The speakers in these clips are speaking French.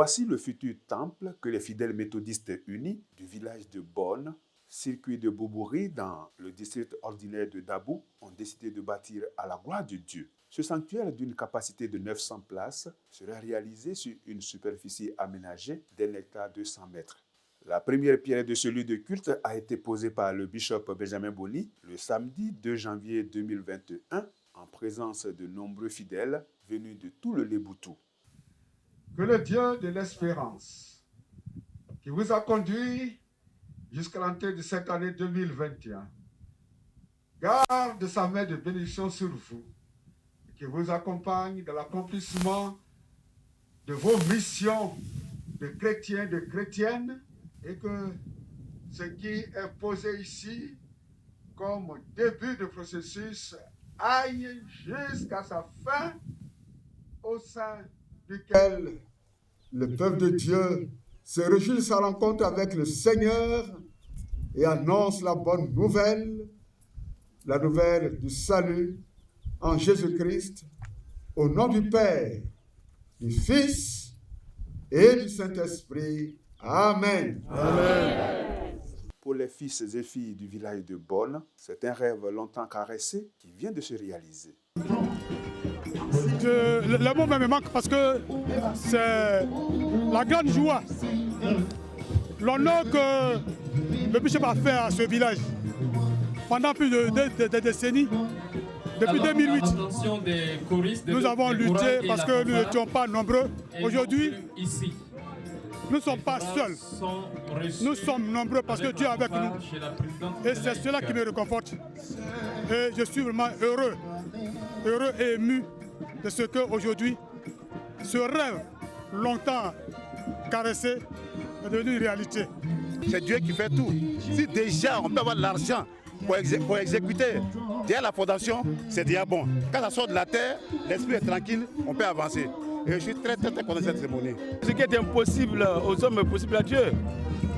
Voici le futur temple que les fidèles méthodistes unis du village de Bonne, circuit de Boubouri dans le district ordinaire de Dabou, ont décidé de bâtir à la gloire de Dieu. Ce sanctuaire d'une capacité de 900 places sera réalisé sur une superficie aménagée d'1 hectare 200 mètres. La première pierre de ce lieu de culte a été posée par le bishop Benjamin Boni le samedi 2 janvier 2021 en présence de nombreux fidèles venus de tout le Léboutou. Que le Dieu de l'espérance, qui vous a conduit jusqu'à l'entrée de cette année 2021, garde sa main de bénédiction sur vous, et qui vous accompagne dans l'accomplissement de vos missions de chrétiens, de chrétiennes, et que ce qui est posé ici comme début de processus aille jusqu'à sa fin, au sein duquel le peuple de Dieu se réjouit de sa rencontre avec le Seigneur et annonce la bonne nouvelle, la nouvelle du salut en Jésus-Christ, au nom du Père, du Fils et du Saint-Esprit. Amen. Amen. Pour les fils et filles du village de Bonne, c'est un rêve longtemps caressé qui vient de se réaliser. Le mot me manque parce que c'est la grande joie, l'honneur que le bishop a fait à ce village pendant plus de décennies. Depuis 2008, nous avons lutté parce que nous n'étions pas nombreux. Aujourd'hui, nous ne sommes pas seuls. Nous sommes nombreux parce que Dieu est avec nous. Et c'est cela qui me réconforte. Et je suis vraiment heureux et ému de ce qu'aujourd'hui, ce rêve longtemps caressé est devenu une réalité. C'est Dieu qui fait tout. Si déjà on peut avoir l'argent pour exécuter déjà la fondation, c'est déjà bon. Quand ça sort de la terre, l'esprit est tranquille, on peut avancer. Et je suis très content de cette cérémonie. Ce qui est impossible aux hommes est possible à Dieu.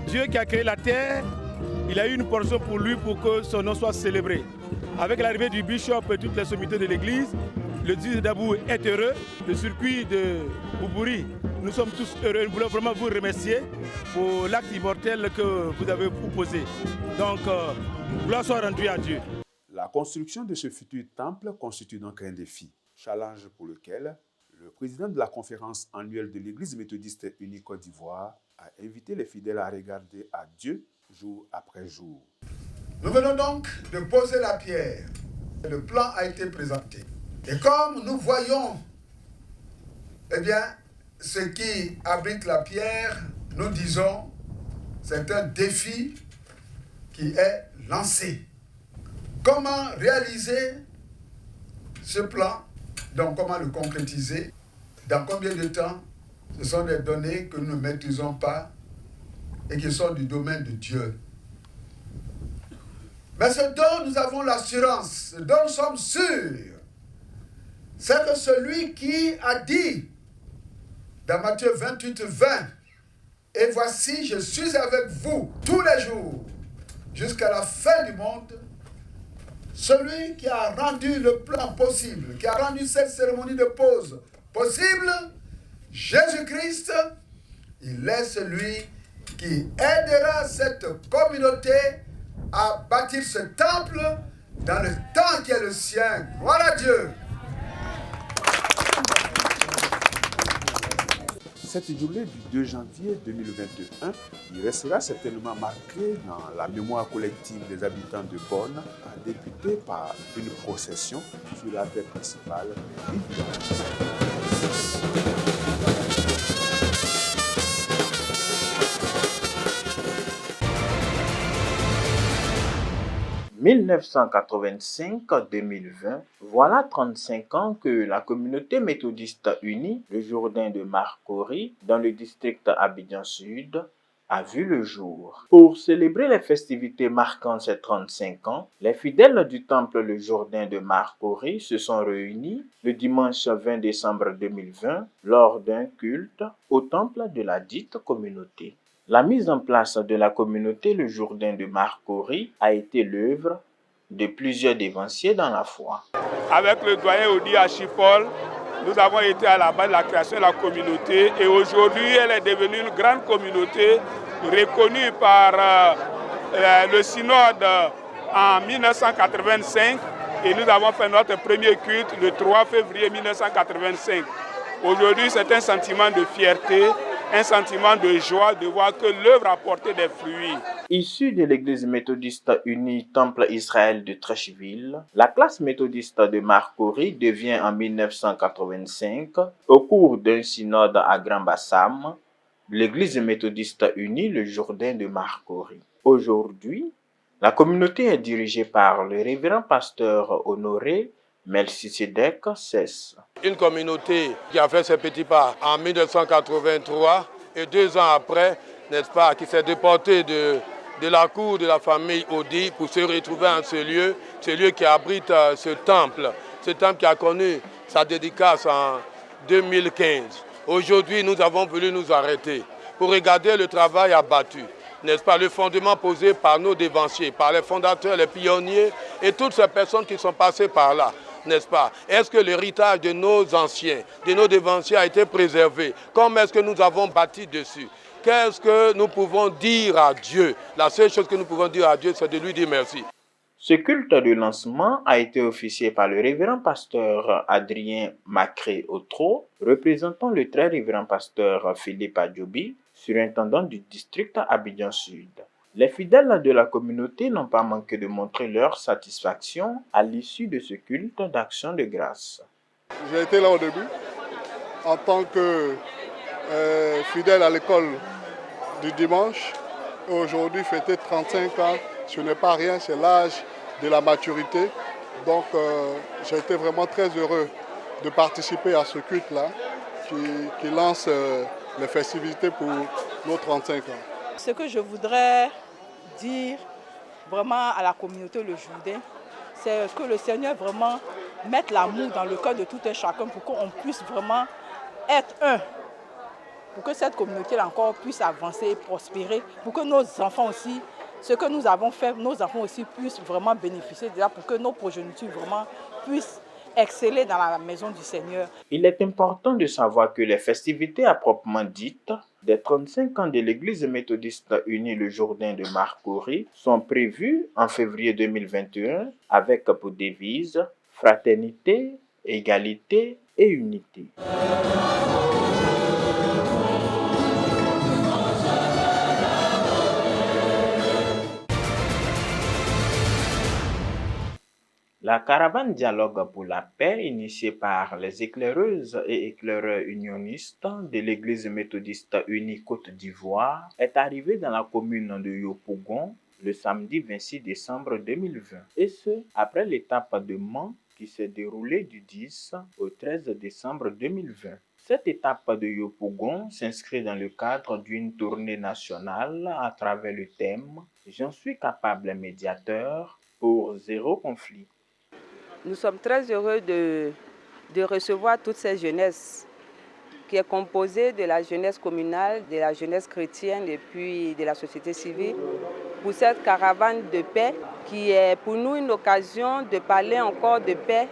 Dieu qui a créé la terre, il a eu une portion pour lui pour que son nom soit célébré. Avec l'arrivée du bishop et toutes les sommités de l'église, le district d'Abou est heureux. Le circuit de Boubouri, nous sommes tous heureux. Nous voulons vraiment vous remercier pour l'acte immortel que vous avez proposé. Donc, gloire soit rendue à Dieu. La construction de ce futur temple constitue donc un défi, challenge pour lequel le président de la conférence annuelle de l'Église méthodiste unie Côte d'Ivoire a invité les fidèles à regarder à Dieu jour après jour. Nous venons donc de poser la pierre. Le plan a été présenté. Et comme nous voyons, ce qui abrite la pierre, nous disons, c'est un défi qui est lancé. Comment réaliser ce plan? Donc, comment le concrétiser? Dans combien de temps? Ce sont des données que nous ne maîtrisons pas et qui sont du domaine de Dieu. Mais ce dont nous avons l'assurance, ce dont nous sommes sûrs, c'est que celui qui a dit dans Matthieu 28, 20, « Et voici, je suis avec vous tous les jours, jusqu'à la fin du monde », celui qui a rendu le plan possible, qui a rendu cette cérémonie de pause possible, Jésus-Christ, il est celui qui aidera cette communauté à bâtir ce temple dans le temps qui est le sien. Gloire à Dieu. Cette journée du 2 janvier 2021, il restera certainement marquée dans la mémoire collective des habitants de Bonne, a débuté par une procession sur la terre principale du village. 1985-2020, voilà 35 ans que la communauté méthodiste unie, le Jourdain de Marcory, dans le district Abidjan Sud, a vu le jour. Pour célébrer les festivités marquant ces 35 ans, les fidèles du temple Le Jourdain de Marcory se sont réunis le dimanche 20 décembre 2020 lors d'un culte au temple de la dite communauté. La mise en place de la communauté Le Jourdain de Marcory a été l'œuvre de plusieurs dévanciers dans la foi. Avec le doyen Odi Achipol, Nous avons été à la base de la création de la communauté et aujourd'hui, elle est devenue une grande communauté reconnue par le synode en 1985 et nous avons fait notre premier culte le 3 février 1985. Aujourd'hui, c'est un sentiment de fierté, un sentiment de joie de voir que l'œuvre a porté des fruits. Issue de l'église méthodiste unie Temple Israël de Trècheville, la classe méthodiste de Marcory devient en 1985, au cours d'un synode à Grand Bassam, l'église méthodiste unie le Jourdain de Marcory. Aujourd'hui, la communauté est dirigée par le révérend pasteur honoré Melchisedec Cesse. Une communauté qui a fait ses petits pas en 1983 et 2 ans après, n'est-ce pas, qui s'est déportée de la cour de la famille Audi pour se retrouver en ce lieu qui abrite ce temple qui a connu sa dédicace en 2015. Aujourd'hui, nous avons voulu nous arrêter pour regarder le travail abattu, n'est-ce pas, le fondement posé par nos dévanciers, par les fondateurs, les pionniers et toutes ces personnes qui sont passées par là. N'est-ce pas? Est-ce que l'héritage de nos anciens, de nos dévanciers a été préservé? Comment est-ce que nous avons bâti dessus? Qu'est-ce que nous pouvons dire à Dieu? La seule chose que nous pouvons dire à Dieu, c'est de lui dire merci. Ce culte de lancement a été officié par le révérend pasteur Adrien Macré-Otro, représentant le très révérend pasteur Philippe Adjobi, surintendant du district Abidjan Sud. Les fidèles de la communauté n'ont pas manqué de montrer leur satisfaction à l'issue de ce culte d'action de grâce. J'ai été là au début en tant que fidèle à l'école du dimanche. Aujourd'hui, fêter 35 ans, ce n'est pas rien, c'est l'âge de la maturité. Donc, j'ai été vraiment très heureux de participer à ce culte-là qui lance les festivités pour nos 35 ans. Ce que je voudrais dire vraiment à la communauté Le Jourdain, c'est que le Seigneur vraiment mette l'amour dans le cœur de tout un chacun pour qu'on puisse vraiment être un, pour que cette communauté encore puisse avancer et prospérer, pour que nos enfants aussi, ce que nous avons fait, nos enfants aussi puissent vraiment bénéficier de ça, pour que nos progénitures vraiment puissent exceller dans la maison du Seigneur. Il est important de savoir que les festivités à proprement dites des 35 ans de l'église méthodiste unie le Jourdain de Marcory sont prévues en février 2021 avec pour devise fraternité, égalité et unité. La caravane Dialogue pour la paix, initiée par les éclaireuses et éclaireurs unionistes de l'Église méthodiste unie Côte d'Ivoire, est arrivée dans la commune de Yopougon le samedi 26 décembre 2020. Et ce, après l'étape de Mans qui s'est déroulée du 10 au 13 décembre 2020. Cette étape de Yopougon s'inscrit dans le cadre d'une tournée nationale à travers le thème « J'en suis capable médiateur pour zéro conflit ». Nous sommes très heureux de recevoir toute cette jeunesse qui est composée de la jeunesse communale, de la jeunesse chrétienne et puis de la société civile pour cette caravane de paix qui est pour nous une occasion de parler encore de paix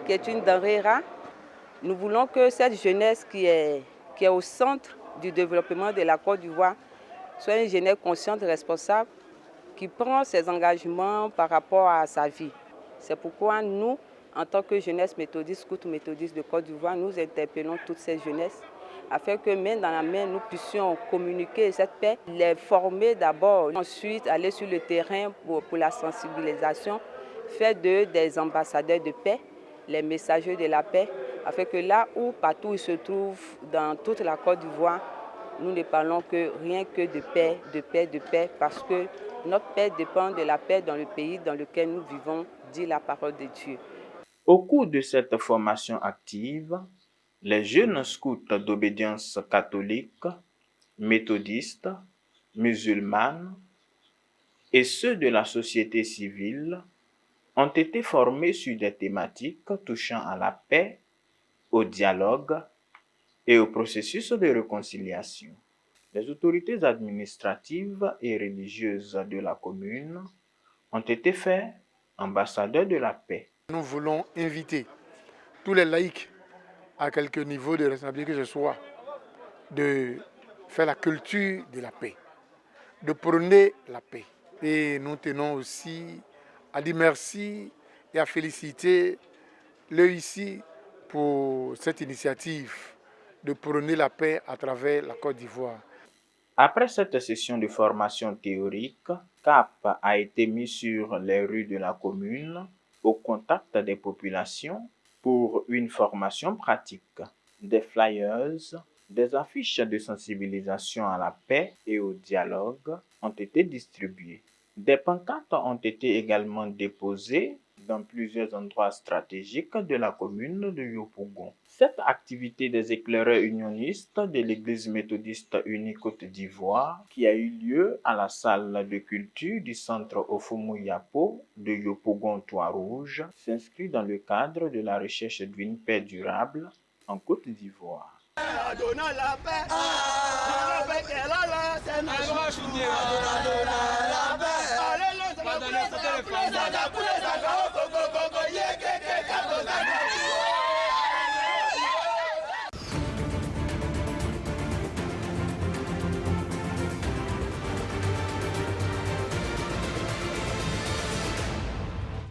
qui est une denrée rare. Nous voulons que cette jeunesse qui est au centre du développement de la Côte d'Ivoire soit une jeunesse consciente et responsable qui prend ses engagements par rapport à sa vie. C'est pourquoi nous, en tant que jeunesse méthodiste, scout méthodiste de Côte d'Ivoire, nous interpellons toute cette jeunesse afin que main dans la main, nous puissions communiquer cette paix, les former d'abord, ensuite aller sur le terrain pour la sensibilisation, faire d'eux des ambassadeurs de paix, les messagers de la paix, afin que là où, partout ils se trouvent, dans toute la Côte d'Ivoire, nous ne parlons que rien que de paix, de paix, de paix, parce que notre paix dépend de la paix dans le pays dans lequel nous vivons, dit la parole de Dieu. Au cours de cette formation active, les jeunes scouts d'obédience catholique, méthodistes, musulmanes et ceux de la société civile ont été formés sur des thématiques touchant à la paix, au dialogue et au processus de réconciliation. Les autorités administratives et religieuses de la commune ont été faits ambassadeurs de la paix. Nous voulons inviter tous les laïcs à quelque niveau de responsabilité que ce soit, de faire la culture de la paix, de prôner la paix. Et nous tenons aussi à dire merci et à féliciter l'EIC pour cette initiative de prôner la paix à travers la Côte d'Ivoire. Après cette session de formation théorique, cap a été mis sur les rues de la commune au contact des populations pour une formation pratique. Des flyers, des affiches de sensibilisation à la paix et au dialogue ont été distribuées. Des pancartes ont été également déposées dans plusieurs endroits stratégiques de la commune de Yopougon. Cette activité des éclaireurs unionistes de l'Église méthodiste unie Côte d'Ivoire, qui a eu lieu à la salle de culture du centre Ofomo-Yapo de Yopougon-Trois-Rouges, s'inscrit dans le cadre de la recherche d'une paix durable en Côte d'Ivoire. Allez,